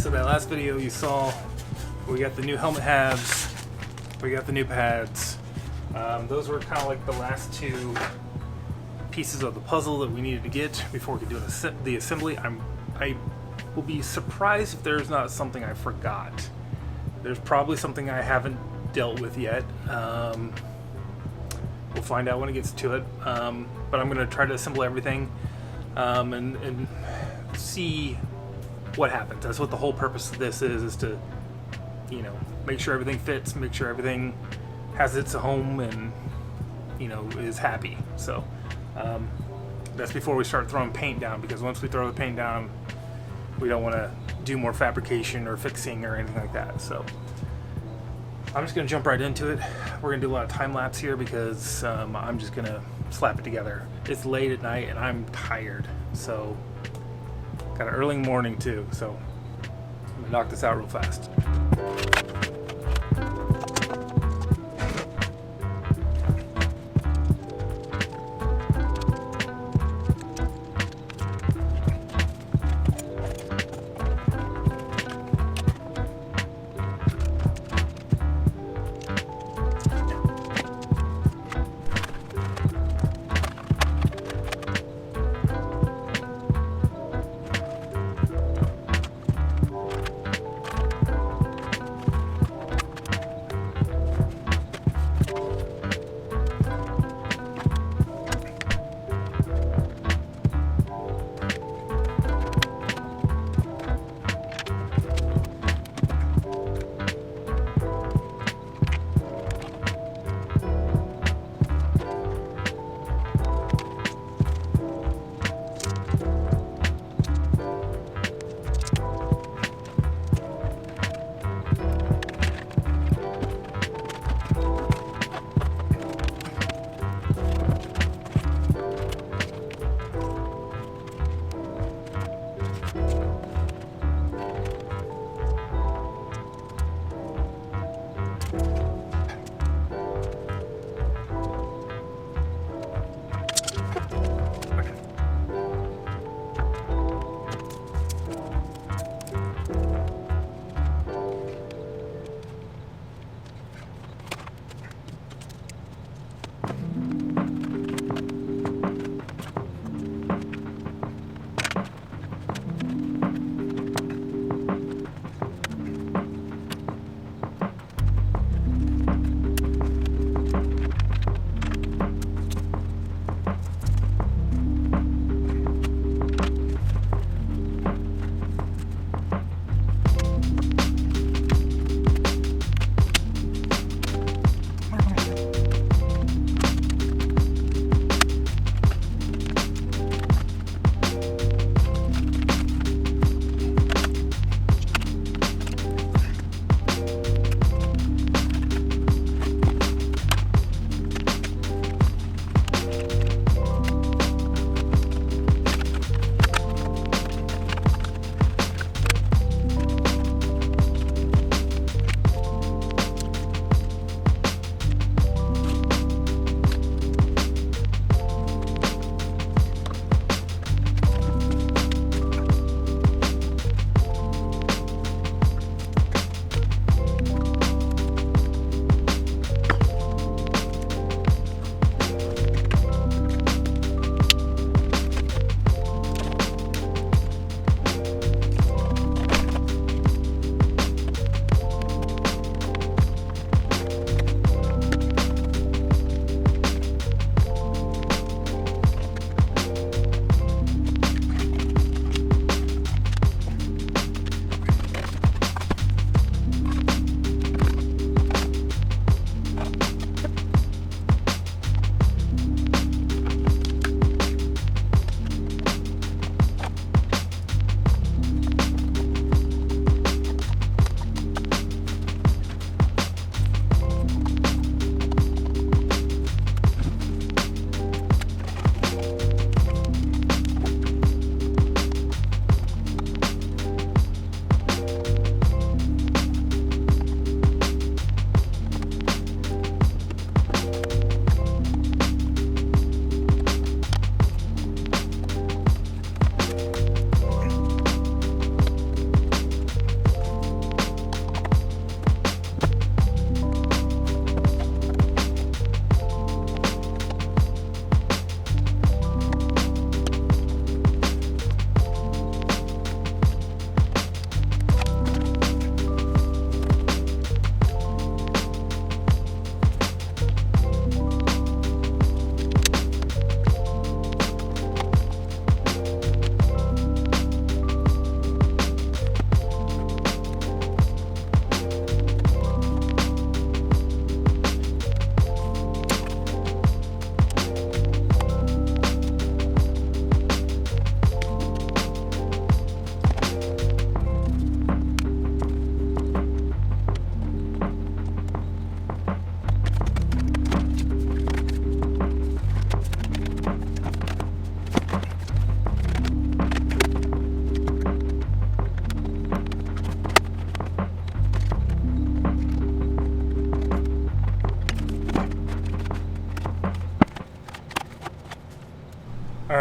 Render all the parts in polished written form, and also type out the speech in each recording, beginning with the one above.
So that last video you saw, we got the new helmet halves, we got the new pads. Those were kind of like the last two pieces of the puzzle that we needed to get before we could do the assembly. I will be surprised if there's not something I forgot. There's probably something I haven't dealt with yet. We'll find out when it gets to it. But I'm going to try to assemble everything and see what happens. That's what the whole purpose of this is to, you know, make sure everything fits, make sure everything has its home and, you know, is happy. So that's before we start throwing paint down, because once we throw the paint down, we don't want to do more fabrication or fixing or anything like that. So I'm just going to jump right into it. We're going to do a lot of time lapse here because I'm just going to slap it together. It's late at night and I'm tired, so got an early morning too, so I'm going to knock this out real fast.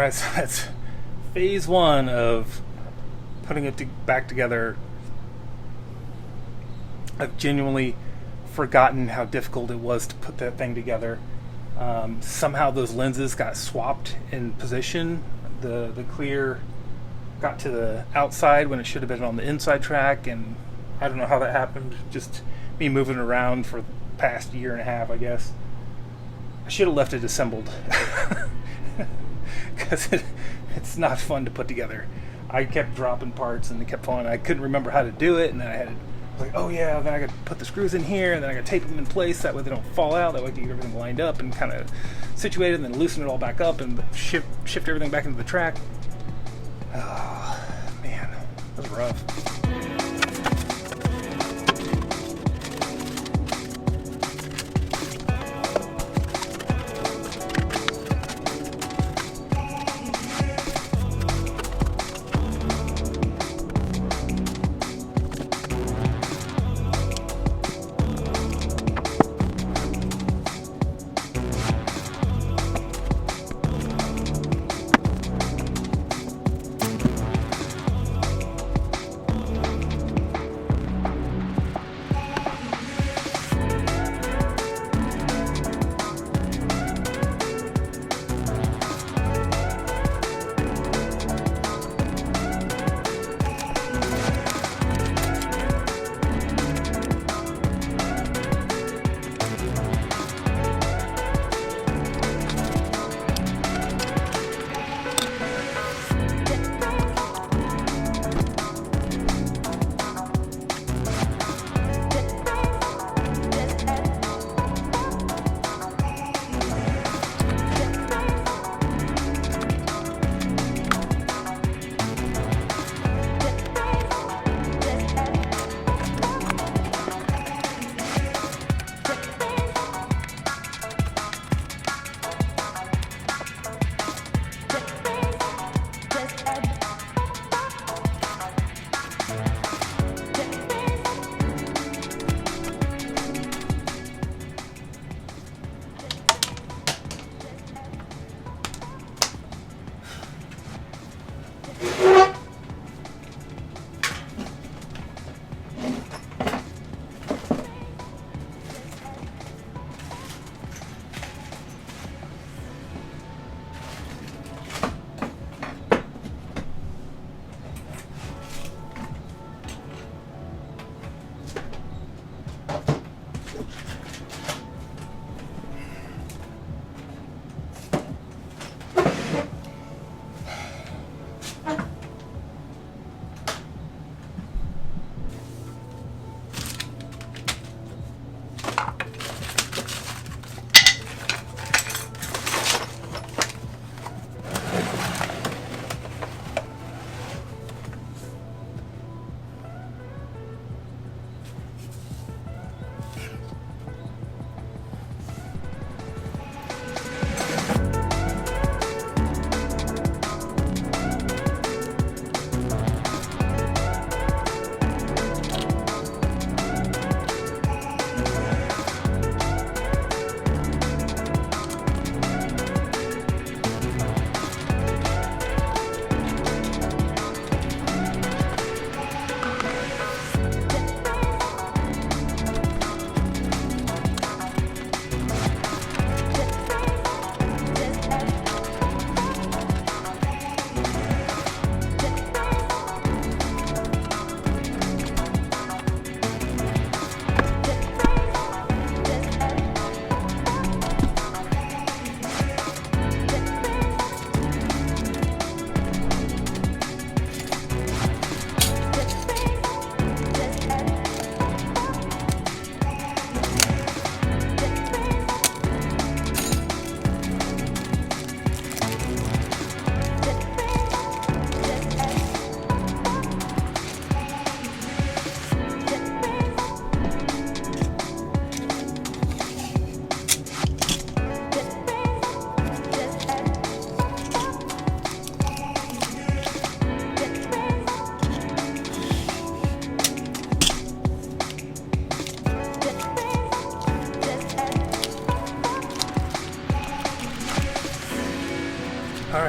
Alright, so that's phase one of putting it back together. I've genuinely forgotten how difficult it was to put that thing together. Somehow those lenses got swapped in position. The clear got to the outside when it should have been on the inside track, and I don't know how that happened. Just me moving around for the past year and a half, I guess. I should have left it assembled because it's not fun to put together. I kept dropping parts and it kept falling. I couldn't remember how to do it, and then I was like, oh yeah, then I got to put the screws in here, and then I got to tape them in place that way they don't fall out. That way I can get everything lined up and kind of situated, and then loosen it all back up and shift everything back into the track. Oh man, that was rough.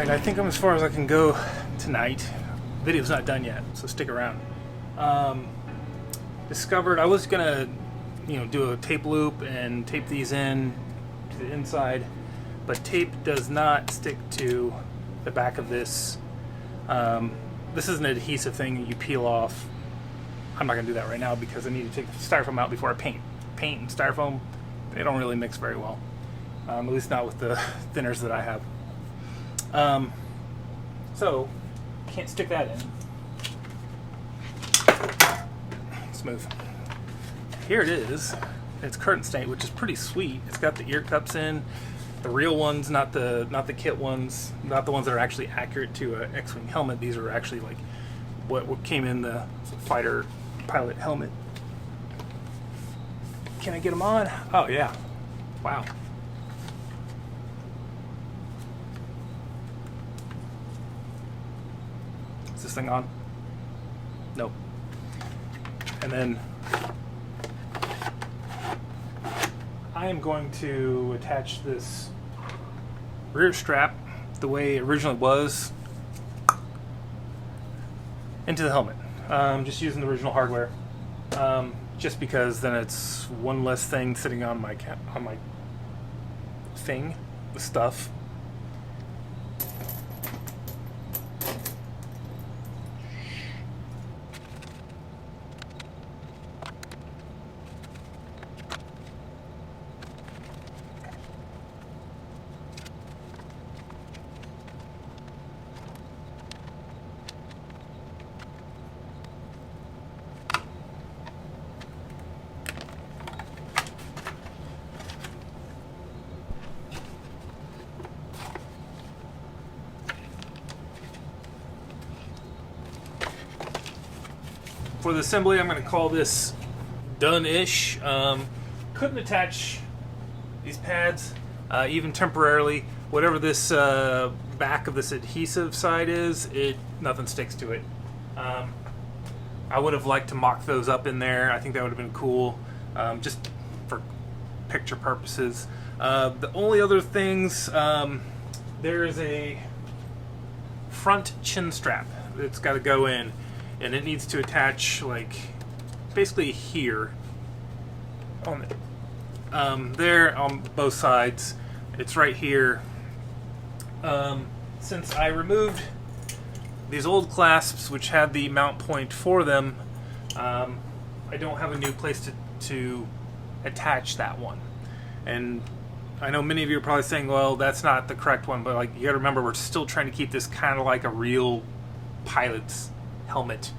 Alright, I think I'm as far as I can go tonight. Video's not done yet, so stick around. Discovered I was gonna, do a tape loop and tape these in to the inside, but tape does not stick to the back of this. This is an adhesive thing that you peel off. I'm not gonna do that right now because I need to take the styrofoam out before I paint. Paint and styrofoam, they don't really mix very well. At least not with the thinners that I have. So, can't stick that in. Smooth. Here it is. It's curtain stain, which is pretty sweet. It's got the ear cups in, the real ones, not the kit ones, not the ones that are actually accurate to an X-wing helmet. These are actually like what came in the fighter pilot helmet. Can I get them on? Oh yeah. Wow. Is this thing on? Nope. And then I am going to attach this rear strap the way it originally was into the helmet. Just using the original hardware. Just because then it's one less thing sitting on my thing, the stuff. For the assembly, I'm going to call this done-ish. Couldn't attach these pads, even temporarily. Whatever this back of this adhesive side is, nothing sticks to it. I would have liked to mock those up in there. I think that would have been cool, just for picture purposes. The only other things, there is a front chin strap that's got to go in. And it needs to attach, like, basically here, on there on both sides. It's right here. Since I removed these old clasps, which had the mount point for them, I don't have a new place to attach that one. And I know many of you are probably saying, well, that's not the correct one, but like, you gotta remember, we're still trying to keep this kind of like a real pilot's helmet,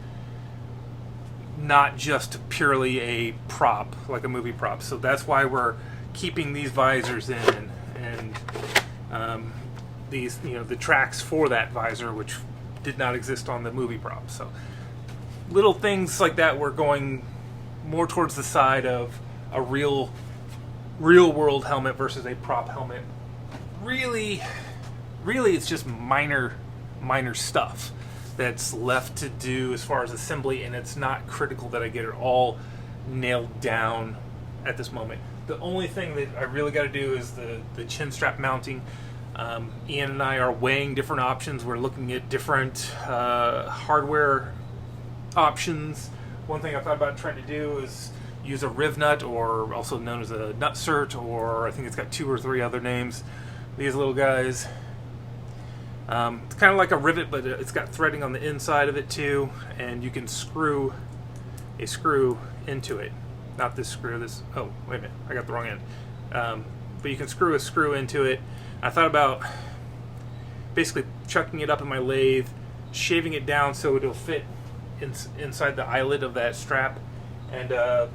not just purely a prop, like a movie prop. So that's why we're keeping these visors in, and these, the tracks for that visor, which did not exist on the movie prop. So little things like that, we're going more towards the side of a real world helmet versus a prop helmet. Really, it's just minor stuff that's left to do as far as assembly, and it's not critical that I get it all nailed down at this moment. The only thing that I really got to do is the chin strap mounting. Ian and I are weighing different options. We're looking at different hardware options. One thing I thought about trying to do is use a riv nut, or also known as a nutsert, or I think it's got 2 or 3 other names. These little guys. It's kind of like a rivet, but it's got threading on the inside of it too, and you can screw a screw into it. Not this screw, oh, wait a minute, I got the wrong end. But you can screw a screw into it. I thought about basically chucking it up in my lathe, shaving it down so it'll fit inside the eyelet of that strap, and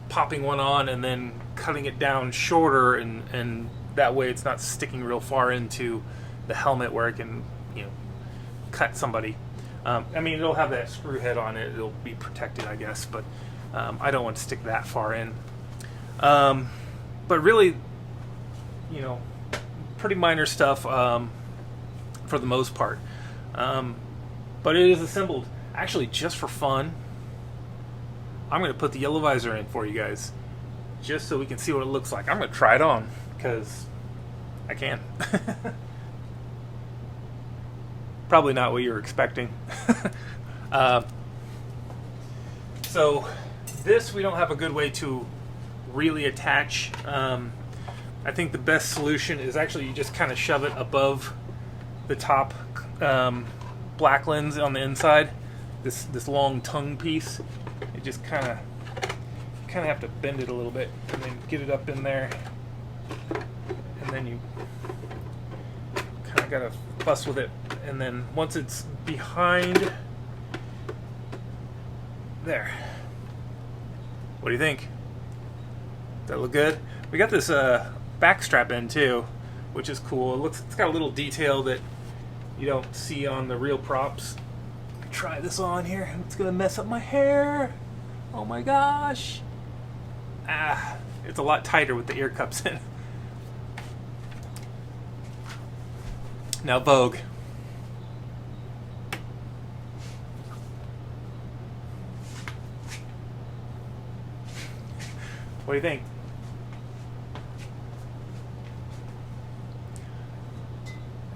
popping one on and then cutting it down shorter, and that way it's not sticking real far into the helmet where it can, cut somebody. I mean, it'll have that screw head on it. It'll be protected, I guess, but I don't want to stick that far in. But really, pretty minor stuff for the most part. But it is assembled. Actually, just for fun, I'm going to put the yellow visor in for you guys, just so we can see what it looks like. I'm going to try it on, because I can. Probably not what you were expecting. So this, we don't have a good way to really attach. I think the best solution is actually you just kind of shove it above the top black lens on the inside. This long tongue piece. You just kind of have to bend it a little bit and then get it up in there, and then you kind of gotta fuss with it. And then once it's behind there, what do you think? Does that look good? We got this back strap in too, which is cool. It's got a little detail that you don't see on the real props. Try this on here. It's gonna mess up my hair. Oh my gosh. It's a lot tighter with the ear cups in. Now Vogue. What do you think?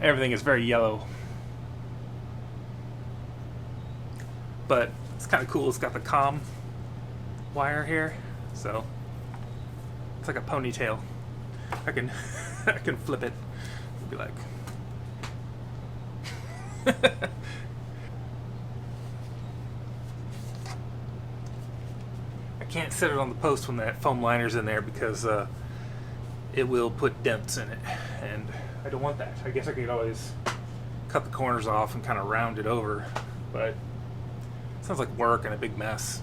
Everything is very yellow, but it's kind of cool. It's got the comm wire here, so it's like a ponytail. I can I can flip it and be like I can't set it on the post when that foam liner's in there because it will put dents in it, and I don't want that. I guess I could always cut the corners off and kind of round it over, but it sounds like work and a big mess.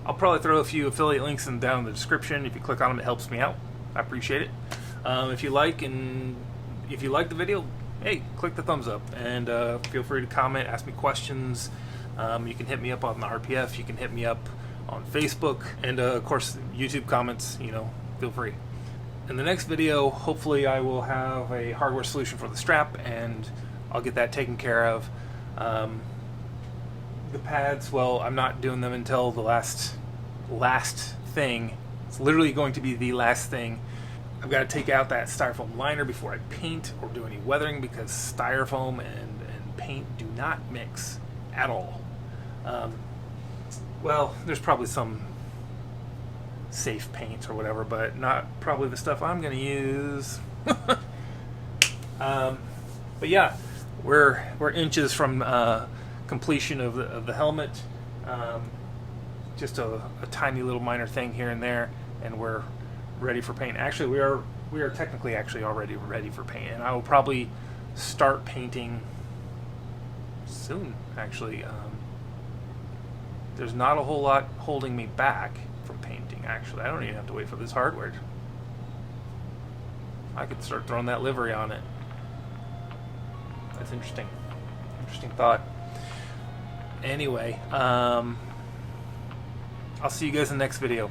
I'll probably throw a few affiliate links down in the description. If you click on them, it helps me out. I appreciate it. If you like the video, hey, click the thumbs up, and feel free to comment, ask me questions. You can hit me up on the RPF. You can hit me up on Facebook, and of course YouTube comments. Feel free. In the next video, hopefully I will have a hardware solution for the strap, and I'll get that taken care of. The pads, well, I'm not doing them until the last thing. It's literally going to be the last thing. I've got to take out that styrofoam liner before I paint or do any weathering, because styrofoam and paint do not mix at all. Well, there's probably some safe paint or whatever, but not probably the stuff I'm going to use. But yeah, we're inches from completion of the helmet. Just a tiny little minor thing here and there, and we're ready for paint. Actually, we are technically actually already ready for paint, and I will probably start painting soon. Actually, there's not a whole lot holding me back from painting. Actually, I don't even have to wait for this hardware. I could start throwing that livery on it. That's interesting. Interesting thought. Anyway, I'll see you guys in the next video.